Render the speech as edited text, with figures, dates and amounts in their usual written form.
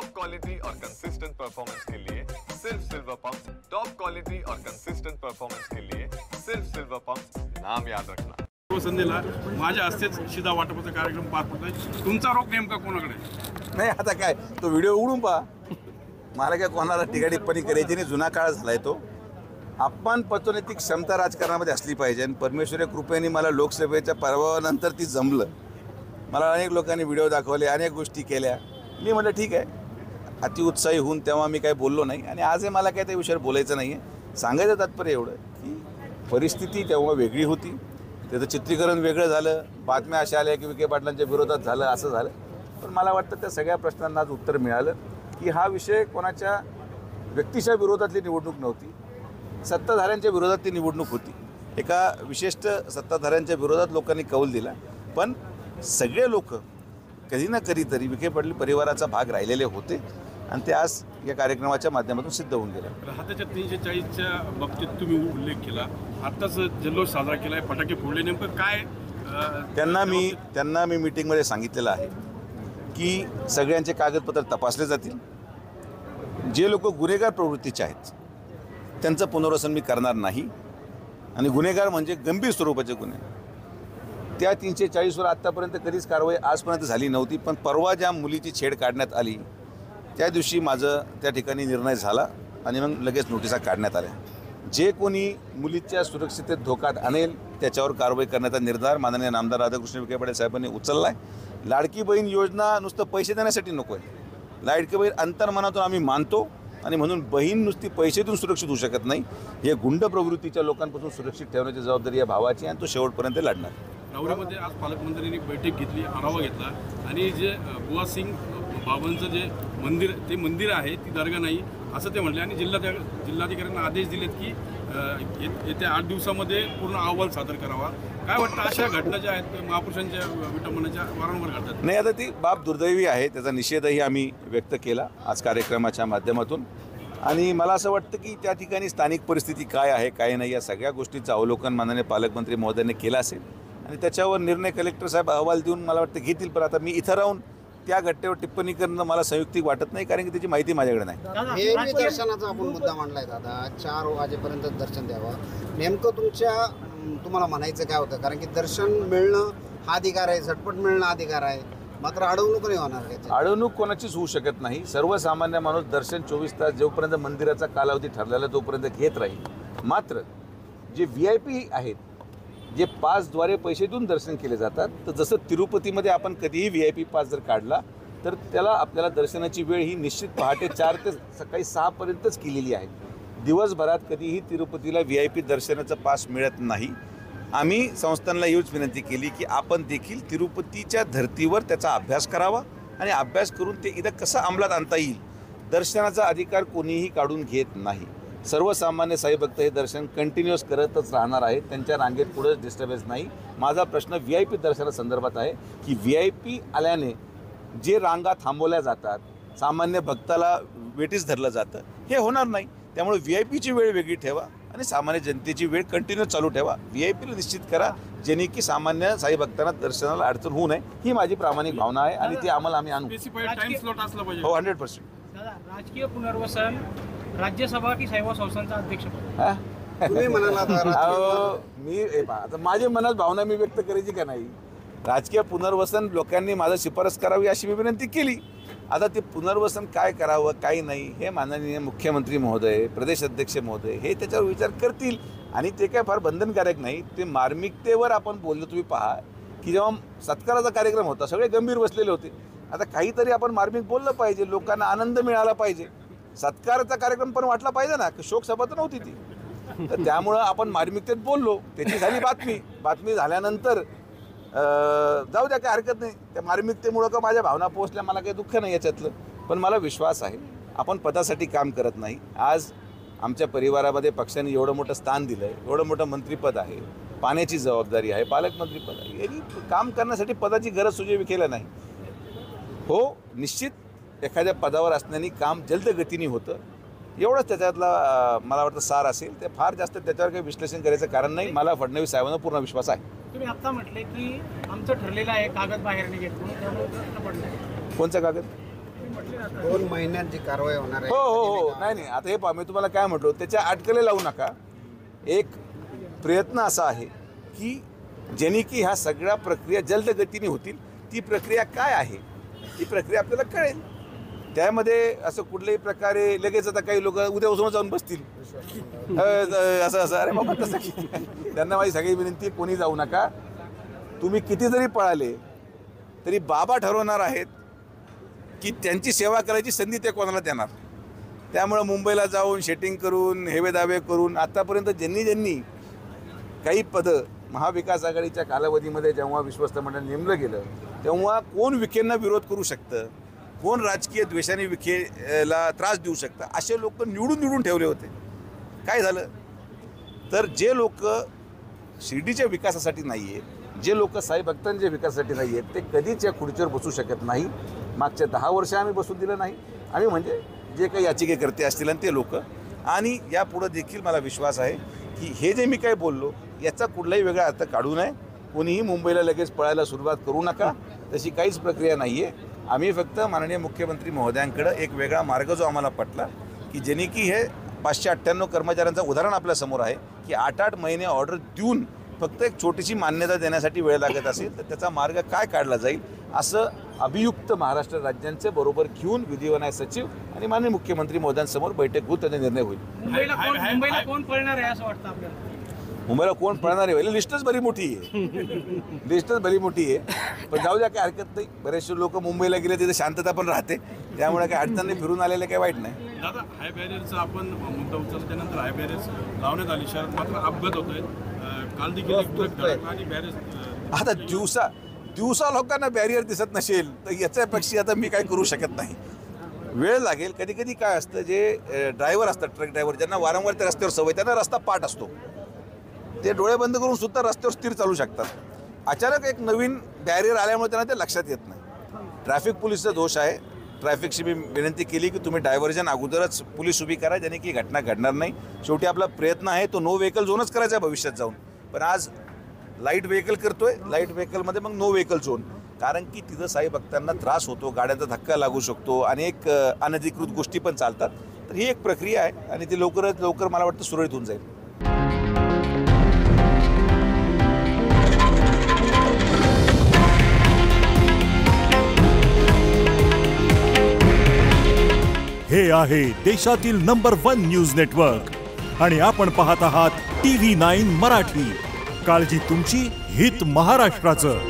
Top quality और consistent performance के लिए सिर्फ सिल्वर पंप। टॉप क्वालिटी और कंसिस्टेंट परफॉर्मेंस के लिए सिर्फ सिल्वर पंप, नाम याद रखना। संधीला माझ्या हस्तेच शिधा वाटपाचा कार्यक्रम पार पडतोय। तुमचा रोख नेमका कोणाकडे? नाही आता काय तो व्हिडिओ उघडून पहा, मला काय कोणाला टीका टिप्पणी करायची नाही, जुना काळ झालाय तो। अपमान पचवण्याची क्षमता राजकारणामध्ये असली पाहिजे आणि परमेश्वरी कृपेने मला लोकसभेच्या पर्वानंतर ती जमलं। मला अनेक लोकांनी व्हिडिओ दाखवले, अनेक गोष्टी केल्या, मी म्हटलं ठीक आहे, अतिउत्साही होऊन तेव्हा मी काय बोललो नाही आणि आजही मला काय त्या विषयावर बोलायचं नाही आहे। सांगायचं तात्पर्य एवढं की परिस्थिती तेव्हा वेगळी होती, त्याचं चित्रीकरण वेगळं झालं, बातम्या अशा आल्या की विखे पाटलांच्या विरोधात झालं, असं झालं। पण मला वाटतं त्या सगळ्या प्रश्नांना आज उत्तर मिळालं की हा विषय कोणाच्या व्यक्तीच्या विरोधातली निवडणूक नव्हती, सत्ताधाऱ्यांच्या विरोधातली निवडणूक होती। एका विशिष्ट सत्ताधाऱ्यांच्या विरोधात लोकांनी कौल दिला, पण सगळे लोक कधी ना कधीतरी विखे पाटील परिवाराचा भाग राहिलेले होते आणि ते आज या कार्यक्रमाच्या माध्यमातून सिद्ध होऊन गेले। हाताच्या 340च्या बाबतीत तुम्ही उल्लेख केला, आत्ताच जल्लोष साजरा केला आहे, फटाके फोडले, नेमकं काय? त्यांना मी मीटिंगमध्ये सांगितलेलं आहे की सगळ्यांचे कागदपत्र तपासले जातील, जे लोक गुन्हेगार प्रवृत्तीचे आहेत त्यांचं पुनर्वसन मी करणार नाही आणि गुन्हेगार म्हणजे गंभीर स्वरूपाचे गुन्हे त्या 340वर आत्तापर्यंत कधीच कारवाई आजपर्यंत झाली नव्हती। पण परवा ज्या मुलीची छेड काढण्यात आली त्या दिवशी माझं त्या ठिकाणी निर्णय झाला आणि मग लगेच नोटिसा काढण्यात आल्या। जे कोणी मुलीच्या सुरक्षिततेत धोक्यात आणेल त्याच्यावर कारवाई करण्याचा निर्धार माननीय नामदार राधाकृष्ण विखे पाटील साहेबांनी उचलला आहे। लाडकी बहीण योजना नुसतं पैसे देण्यासाठी नको आहे, लाडकी बहीण अंतर्मनातून आम्ही मानतो आणि म्हणून बहीण नुसती पैसे देऊन सुरक्षित होऊ शकत नाही, हे गुंड प्रवृत्तीच्या लोकांपासून सुरक्षित ठेवण्याची जबाबदारी या भावाची आणि तो शेवटपर्यंत लढणार। नवऱ्यामध्ये आज पालकमंत्र्यांनी बैठक घेतली, आढावा घेतला आणि जे बुवा सिंग बाबांचं जे मंदिर, ते मंदिर आहे, ती दर्गा नाही असं ते म्हटले आणि जिल्हाधिकाऱ्यांना आदेश दिलेत की येत्या 8 दिवसामध्ये पूर्ण अहवाल सादर करावा। काय वाटतं अशा घटना ज्या आहेत महापुरुषांच्या विटंबनेच्या वारंवार घडतात? नाही, आता ती बाब दुर्दैवी आहे, त्याचा निषेधही आम्ही व्यक्त केला आज कार्यक्रमाच्या माध्यमातून आणि मला असं वाटतं की त्या ठिकाणी स्थानिक परिस्थिती काय आहे काय नाही या सगळ्या गोष्टीचं अवलोकन माननीय पालकमंत्री महोदयांनी केलं असेल आणि त्याच्यावर निर्णय कलेक्टर साहेब अहवाल देऊन मला वाटतं घेतील। पण आता मी इथं राहून त्या घटनेवर टिप्पणी करणं मला संयुक्तिक वाटत नाही, कारण की त्याची माहिती माझ्याकडे नाही। हे दर्शनाचा आपण मुद्दा मांडलाय दादा, 4 वाजेपर्यंत दर्शन द्यावं, नेमकं तुम्हाला म्हणायचं काय होतं? कारण की दर्शन मिळणं हा अधिकार आहे, झटपट मिळणं अधिकार आहे, मात्र अडवणूक नाही होणार। अडवणूक कोणाचीच होऊ शकत नाही। सर्वसामान्य माणूस दर्शन 24 तास जोपर्यंत मंदिराचा कालावधी ठरलेला तोपर्यंत घेत राहील। मात्र जे VIP आहेत, जे पासद्वारे पैसे देऊन दर्शन केले जातात, तर जसं तिरुपतीमध्ये आपण कधीही VIP पास जर काढला तर त्याला आपल्याला दर्शनाची वेळ ही निश्चित पहाटे 4 ते सकाळी 6 पर्यंतच केलेली आहे। दिवसभरात कधीही तिरुपतीला VIP दर्शनाचा पास मिळत नाही। आम्ही संस्थांना हीच विनंती केली की आपण देखील तिरुपतीच्या धर्तीवर त्याचा अभ्यास करावा आणि अभ्यास करून ते इथं कसं अंमलात आणता येईल। दर्शनाचा अधिकार कोणीही काढून घेत नाही, सर्वसामान्य साईभक्त हे दर्शन कंटिन्युअस करतच राहणार आहेत, त्यांच्या रांगेत पुढेच डिस्टर्बन्स नाही। माझा प्रश्न VIP दर्शनासंदर्भात आहे की VIP आल्याने जे रांगा थांबवल्या जातात, सामान्य भक्ताला वेटीस धरलं जातं, हे होणार नाही। त्यामुळे VIPची वेळ वेगळी ठेवा आणि सामान्य जनतेची वेळ कंटिन्यू चालू ठेवा। VIPला निश्चित करा जेणे की सामान्य साई भक्तांना दर्शनाला अडचण होऊ नये, ही माझी प्रामाणिक भावना आहे आणि ती आम्हाला आम्ही आणू। हो, 100%। राजकीय पुनर्वसन राज्यसभा की सेवा संस्थांचा अध्यक्ष तुम्ही म्हणाला मी आता माझ्या मनात भावना मी व्यक्त करायची का नाही? राजकीय पुनर्वसन लोकांनी माझं शिफारस करावी अशी मी विनंती केली। आता ते पुनर्वसन काय करावं काय नाही हे माननीय मुख्यमंत्री महोदय, प्रदेश अध्यक्ष महोदय हे त्याच्यावर विचार करतील आणि ते काय फार बंधनकारक नाही। ते मार्मिकतेवर आपण बोललो, तुम्ही पहा की जेव्हा सत्काराचा कार्यक्रम होता सगळे गंभीर बसलेले होते, आता काहीतरी आपण मार्मिक बोललं पाहिजे, लोकांना आनंद मिळाला पाहिजे। सत्काराचा कार्यक्रम पण वाटला पाहिजे ना, की शोकसभा तर नव्हती ती, तर त्यामुळं आपण मार्मिकतेत बोललो, त्याची झाली बातमी झाल्यानंतर जाऊ द्या, काही हरकत नाही। त्या मार्मिकतेमुळं का माझ्या भावना पोहोचल्या, मला काही दुःख नाही याच्यातलं, पण मला विश्वास आहे आपण पदासाठी काम करत नाही। आज आमच्या परिवारामध्ये पक्षाने एवढं मोठं स्थान दिलं आहे, एवढं मोठं मंत्रिपद आहे, पाण्याची जबाबदारी आहे, पालकमंत्रीपद आहे, यांनी काम करण्यासाठी पदाची गरज सुजय विखेला नाही। हो, निश्चित एखाद्या पदावर असण्याने काम जलद गतीने होतं, एवढंच त्याच्यातला मला वाटतं सार असेल। ते फार जास्त त्याच्यावर काही विश्लेषण करायचं कारण नाही। मला फडणवीस साहेबांना पूर्ण विश्वास आहे। तुम्ही आता म्हटले की आमचं ठरलेलं आहे कागद बाहेर निघेल, कोणचा कागद? 2 महिन्यात जी कारवाई होणार आहे. हो हो हो नाही आता हे पहा मी तुम्हाला काय म्हटलो त्याच्या अटकले लावू नका. एक प्रयत्न असा आहे की ज्यांनी की ह्या सगळ्या प्रक्रिया जलद गतीने होतील. ती प्रक्रिया काय आहे ती प्रक्रिया आपल्याला कळेल. त्यामध्ये असं कुठल्याही प्रकारे लगेच आता काही लोक उद्या जाऊन बसतील असं अरे बाबा तसं की त्यांना माझी सगळी विनंती कोणी जाऊ नका. तुम्ही किती जरी पळाले तरी बाबा ठरवणार आहेत की त्यांची सेवा करायची संधी ते कोणाला देणार. त्यामुळं मुंबईला जाऊन शेटिंग करून हेवे दावे करून आत्तापर्यंत ज्यांनी काही पदं महाविकास आघाडीच्या कालावधीमध्ये जेव्हा विश्वस्त मंडळ नेमलं गेलं तेव्हा कोण विखेंना विरोध करू शकतं, कोण राजकीय द्वेषाने विखेला त्रास देऊ शकतं असे लोक निवडून ठेवले होते. काय झालं तर जे लोक शिर्डीच्या विकासासाठी नाही आहेत, जे लोक साई भक्तांच्या विकासासाठी नाही आहेत ते कधीच या खुर्चीवर बसू शकत नाही. मागच्या 10 वर्ष आम्ही बसू दिलं नाही. आम्ही म्हणजे जे काही याचिकेकर्ते असतील आणि ते लोक. आणि यापुढं देखील मला विश्वास आहे की हे जे मी काय बोललो याचा कुठलाही वेगळा अर्थ काढू नये. कोणीही मुंबईला लगेच पळायला सुरुवात करू नका. तशी काहीच प्रक्रिया नाही आहे. आम्ही फक्त माननीय मुख्यमंत्री महोदयांकडं एक वेगळा मार्ग जो आम्हाला पटला की ज्यांनी की हे 598 कर्मचाऱ्यांचं उदाहरण आपल्यासमोर आहे की 8-8 महिने ऑर्डर देऊन फक्त एक छोटीशी मान्यता देण्यासाठी वेळ लागत असेल तर त्याचा मार्ग काय काढला जाईल असं अभियुक्त महाराष्ट्र राज्यांचे बरोबर घेऊन विधिवन्याय सचिव आणि माननीय मुख्यमंत्री महोदयांसमोर बैठक होऊन त्याचा निर्णय होईल. मुंबईला कोण पळणार आहे असं वाटतं आपल्याला? मुंबईला कोण पळणार आहे लिस्टच बरी मोठी आहे. लिस्टच बरी मोठी आहे पण जाऊ द्या काही हरकत नाही. बरेचसे लोक मुंबईला गेले तिथे शांतता पण राहते त्यामुळे काही अडचण नाही. फिरून आलेले काही वाईट नाही. दादा हाय बॅरियरचा आपण मुद्दा उचलला त्यानंतर हाय बॅरियर्स लावण्यात आली शहरात मात्र अपघात होत आहेत. काल देखील एक ट्रक धडकला आणि बॅरियर्स आता दिवसा लोकांना बॅरियर दिसत नसेल तर याच्यापेक्षा आता मी काय करू शकत नाही. वेळ लागेल. कधी कधी काय असतं जे ड्रायव्हर असतात ट्रक ड्रायव्हर ज्यांना वारंवार त्या रस्त्यावर सवय त्यांना रस्ता पाठ असतो ते डोळे बंद करून सुद्धा रस्त्यावर स्थिर चालू शकतात. अचानक एक नवीन बॅरियर आल्यामुळे त्यांना ते लक्षात येत नाही. ट्रॅफिक पोलिसचा दोष आहे. ट्रॅफिकशी मी विनंती केली की तुम्ही डायव्हर्जन अगोदरच पोलीस उभी करा ज्याने की घटना घडणार नाही. शेवटी आपला प्रयत्न आहे तो नो व्हेकल झोनच करायचा आहे भविष्यात जाऊन. पण आज लाईट व्हेकल करतोय. लाईट व्हेकलमध्ये मग नो व्हेकल झोन कारण की तिथं साई भक्तांना त्रास होतो, गाड्यांचा धक्का लागू शकतो, अनेक अनधिकृत गोष्टी पण चालतात. तर ही एक प्रक्रिया आहे आणि ती लवकरात लवकर मला वाटतं सुरळीत होऊन जाईल. हे आहे देशातील नंबर 1 न्यूज नेटवर्क आणि आपण पाहत आहात TV9 मराठी. काळजी तुमची, हित महाराष्ट्राचं.